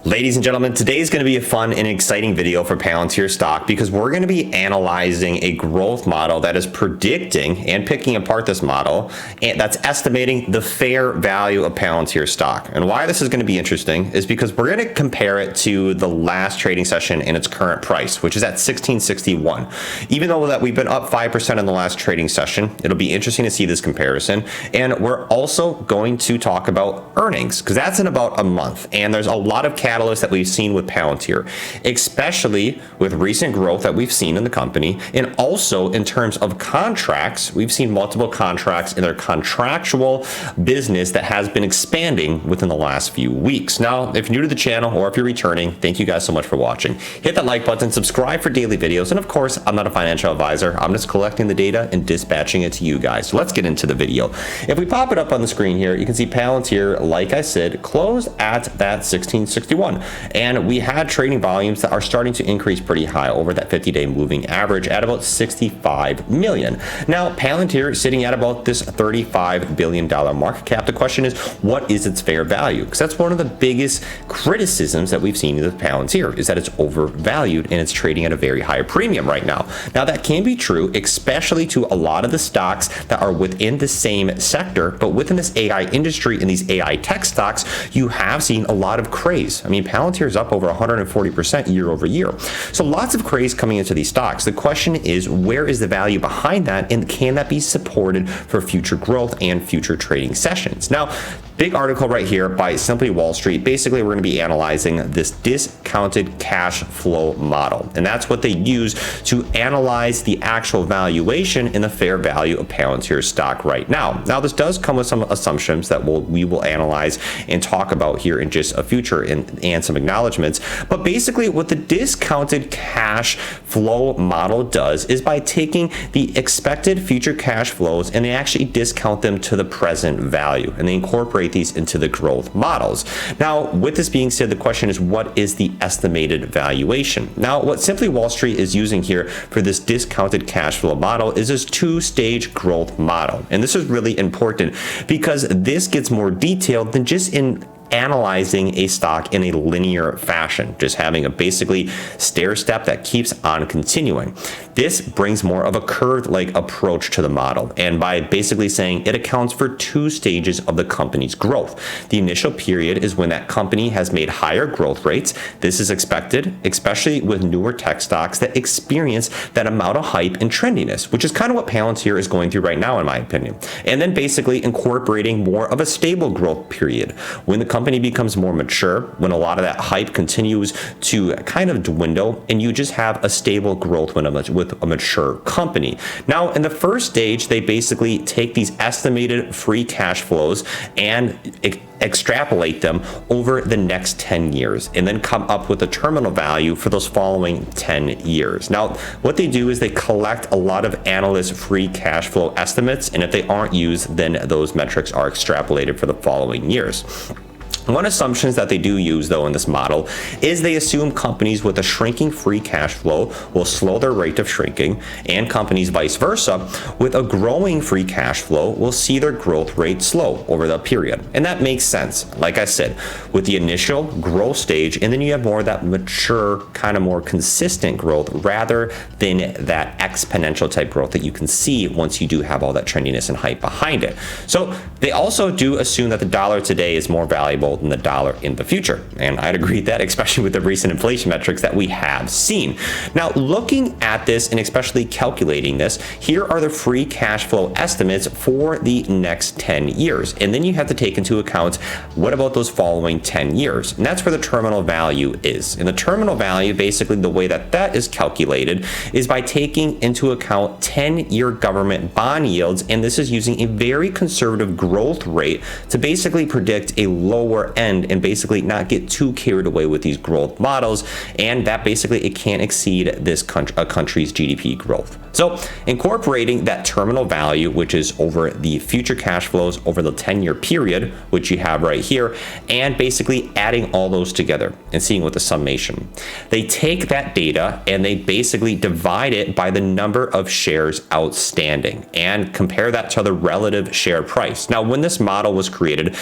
Ladies and gentlemen, today is going to be a fun and exciting video for Palantir stock because we're going to be analyzing a growth model that is predicting and picking apart this model and that's estimating the fair value of Palantir stock. And why this is going to be interesting is because we're going to compare it to the last trading session and its current price, which is at 1661. Even though that we've been up 5% in the last trading session, it'll be interesting to see this comparison. And we're also going to talk about earnings because that's in about a month. And there's a lot of catalyst that we've seen with Palantir, especially with recent growth that we've seen in the company. And also in terms of contracts, we've seen multiple contracts in their contractual business that has been expanding within the last few weeks. Now, if you're new to the channel or if you're returning, thank you guys so much for watching. Hit that like button, subscribe for daily videos. And of course, I'm not a financial advisor. I'm just collecting the data and dispatching it to you guys. So let's get into the video. If we pop it up on the screen here, you can see Palantir, like I said, closed at that 1661. And we had trading volumes that are starting to increase pretty high over that 50-day moving average at about 65 million. Now, Palantir is sitting at about this $35 billion market cap. The question is, what is its fair value? Because that's one of the biggest criticisms that we've seen with Palantir is that it's overvalued and it's trading at a very high premium right now. Now, that can be true, especially to a lot of the stocks that are within the same sector, but within this AI industry and these AI tech stocks, you have seen a lot of craze. I mean, Palantir is up over 140% year over year. So lots of craze coming into these stocks. The question is, where is the value behind that? And can that be supported for future growth and future trading sessions? Now, big article right here by Simply Wall Street. Basically, we're going to be analyzing this discounted cash flow model. And that's what they use to analyze the actual valuation and the fair value of Palantir stock right now. Now, this does come with some assumptions that we will analyze and talk about here in just a future and some acknowledgments. But basically, what the discounted cash flow model does is by taking the expected future cash flows and they actually discount them to the present value and they incorporate these into the growth models. Now, with this being said, the question is, what is the estimated valuation? Now, what Simply Wall Street is using here for this discounted cash flow model is this two-stage growth model. And this is really important because this gets more detailed than just in analyzing a stock in a linear fashion, just having a basically stair step that keeps on continuing. This brings more of a curve-like approach to the model, and by basically saying it accounts for two stages of the company's growth. The initial period is when that company has made higher growth rates. This is expected, especially with newer tech stocks that experience that amount of hype and trendiness, which is kind of what Palantir is going through right now, in my opinion. And then basically incorporating more of a stable growth period when the company becomes more mature, when a lot of that hype continues to kind of dwindle and you just have a stable growth with a mature company. Now, in the first stage, they basically take these estimated free cash flows and extrapolate them over the next 10 years and then come up with a terminal value for those following 10 years. Now, what they do is they collect a lot of analyst free cash flow estimates, and if they aren't used, then those metrics are extrapolated for the following years. One assumption that they do use, though, in this model is they assume companies with a shrinking free cash flow will slow their rate of shrinking, and companies vice versa with a growing free cash flow will see their growth rate slow over the period. And that makes sense, like I said, with the initial growth stage, and then you have more of that mature, kind of more consistent growth rather than that exponential type growth that you can see once you do have all that trendiness and hype behind it. So they also do assume that the dollar today is more valuable than the dollar in the future. And I'd agree with that, especially with the recent inflation metrics that we have seen. Now, looking at this and especially calculating this, here are the free cash flow estimates for the next 10 years. And then you have to take into account, what about those following 10 years? And that's where the terminal value is. And the terminal value, basically the way that that is calculated is by taking into account 10-year government bond yields. And this is using a very conservative growth rate to basically predict a lower end and basically not get too carried away with these growth models, and that basically it can't exceed this a country's GDP growth. So incorporating that terminal value, which is over the future cash flows over the 10-year period, which you have right here, and basically adding all those together and seeing what the summation. They take that data and they basically divide it by the number of shares outstanding and compare that to the relative share price. Now, when this model was created,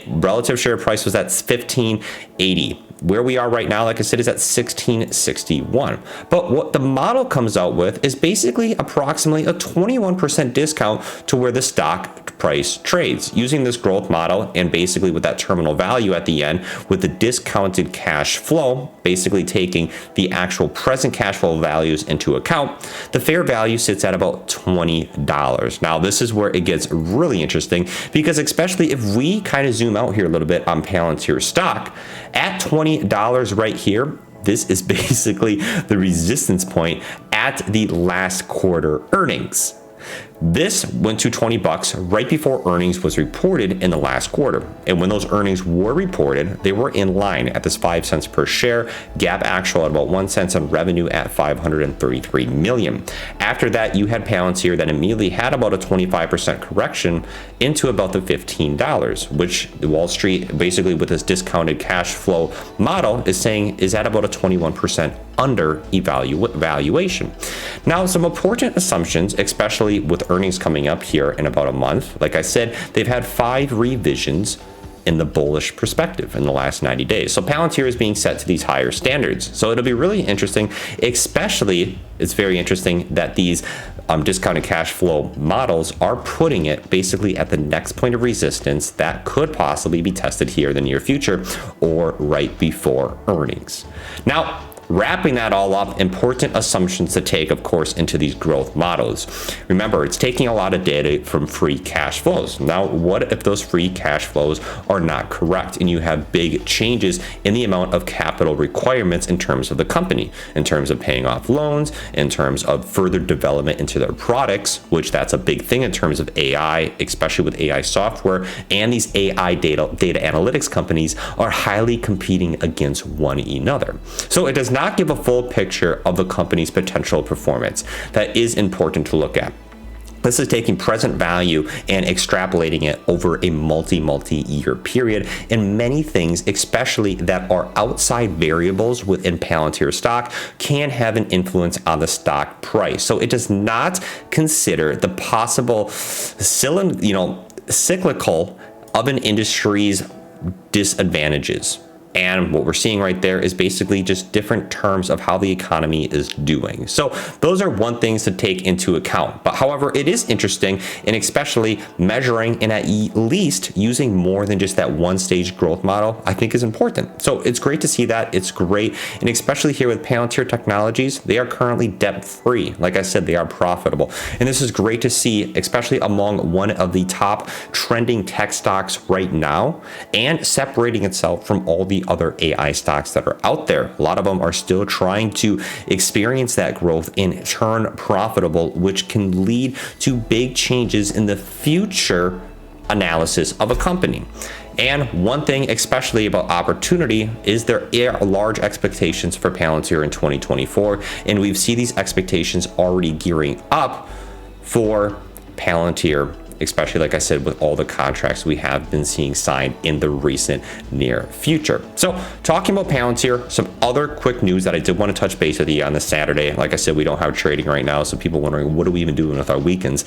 relative share fair price was at 15.80. Where we are right now, like I said, is at 16.61. But what the model comes out with is basically approximately a 21% discount to where the stock price trades, using this growth model, and basically with that terminal value at the end with the discounted cash flow, basically taking the actual present cash flow values into account. The fair value sits at about $20. Now, this is where it gets really interesting, because especially if we kind of zoom out here a little bit on Palantir stock, at $20 right here, this is basically the resistance point at the last quarter earnings. This went to $20 right before earnings was reported in the last quarter. And when those earnings were reported, they were in line at this 5 cents per share, GAAP actual at about 1 cent, on revenue at 533 million. After that, you had Palantir that immediately had about a 25% correction into about the $15, which Wall Street, basically with this discounted cash flow model, is saying is at about a 21% under valuation. Now, some important assumptions, especially with earnings coming up here in about a month. Like I said, they've had 5 revisions in the bullish perspective in the last 90 days. So Palantir is being set to these higher standards. So it'll be really interesting, especially it's very interesting that these discounted cash flow models are putting it basically at the next point of resistance that could possibly be tested here in the near future or right before earnings. Now, wrapping that all up, important assumptions to take, of course, into these growth models. Remember, it's taking a lot of data from free cash flows. Now, what if those free cash flows are not correct and you have big changes in the amount of capital requirements in terms of the company, in terms of paying off loans, in terms of further development into their products, which that's a big thing in terms of AI, especially with AI software, and these AI data analytics companies are highly competing against one another. So it does not give a full picture of the company's potential performance. That is important to look at. This is taking present value and extrapolating it over a multi-year period, and many things, especially that are outside variables within Palantir stock, can have an influence on the stock price. So it does not consider the possible cyclical of an industry's disadvantages. And what we're seeing right there is basically just different terms of how the economy is doing. So those are one things to take into account. But however, it is interesting, and especially measuring and at least using more than just that one stage growth model, I think is important. So it's great to see that. It's great. And especially here with Palantir Technologies, they are currently debt free. Like I said, they are profitable. And this is great to see, especially among one of the top trending tech stocks right now, and separating itself from all the other AI stocks that are out there. A lot of them are still trying to experience that growth and turn profitable, which can lead to big changes in the future analysis of a company. And one thing, especially about opportunity, is there are large expectations for Palantir in 2024, and we've seen these expectations already gearing up for Palantir, especially, like I said, with all the contracts we have been seeing signed in the recent near future. So talking about Palantir, some other quick news that I did want to touch base with you on this Saturday. Like I said, we don't have trading right now, so people wondering, what are we even doing with our weekends?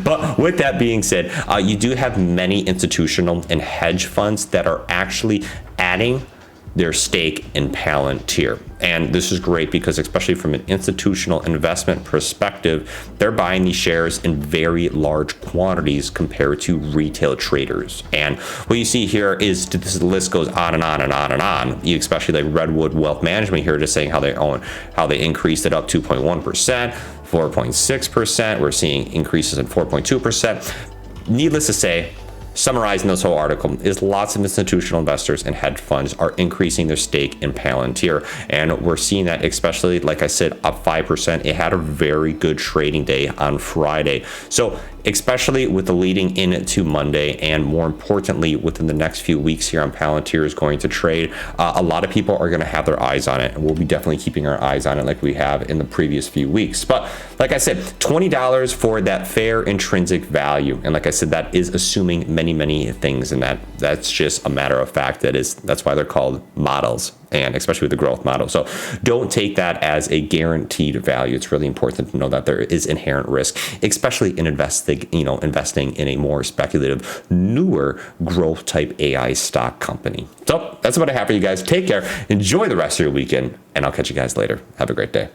But with that being said, you do have many institutional and hedge funds that are actually adding their stake in Palantir. And this is great because, especially from an institutional investment perspective, they're buying these shares in very large quantities compared to retail traders. And what you see here is this list goes on and on and on and on. You especially like Redwood Wealth Management here, just saying how they increased it up 2.1%, 4.6%. We're seeing increases in 4.2%. Needless to say, summarizing this whole article is lots of institutional investors and hedge funds are increasing their stake in Palantir. And we're seeing that, especially, like I said, up 5%. It had a very good trading day on Friday. So especially with the leading into Monday, and more importantly, within the next few weeks here on Palantir is going to trade, a lot of people are going to have their eyes on it, and we'll be definitely keeping our eyes on it like we have in the previous few weeks. But like I said, $20 for that fair intrinsic value. And like I said, that is assuming many things, and that's just a matter of fact. That's why they're called models. and especially with the growth model. So don't take that as a guaranteed value. It's really important to know that there is inherent risk, especially in investing in a more speculative, newer growth type AI stock company. So that's what I have for you guys. Take care. Enjoy the rest of your weekend, and I'll catch you guys later. Have a great day.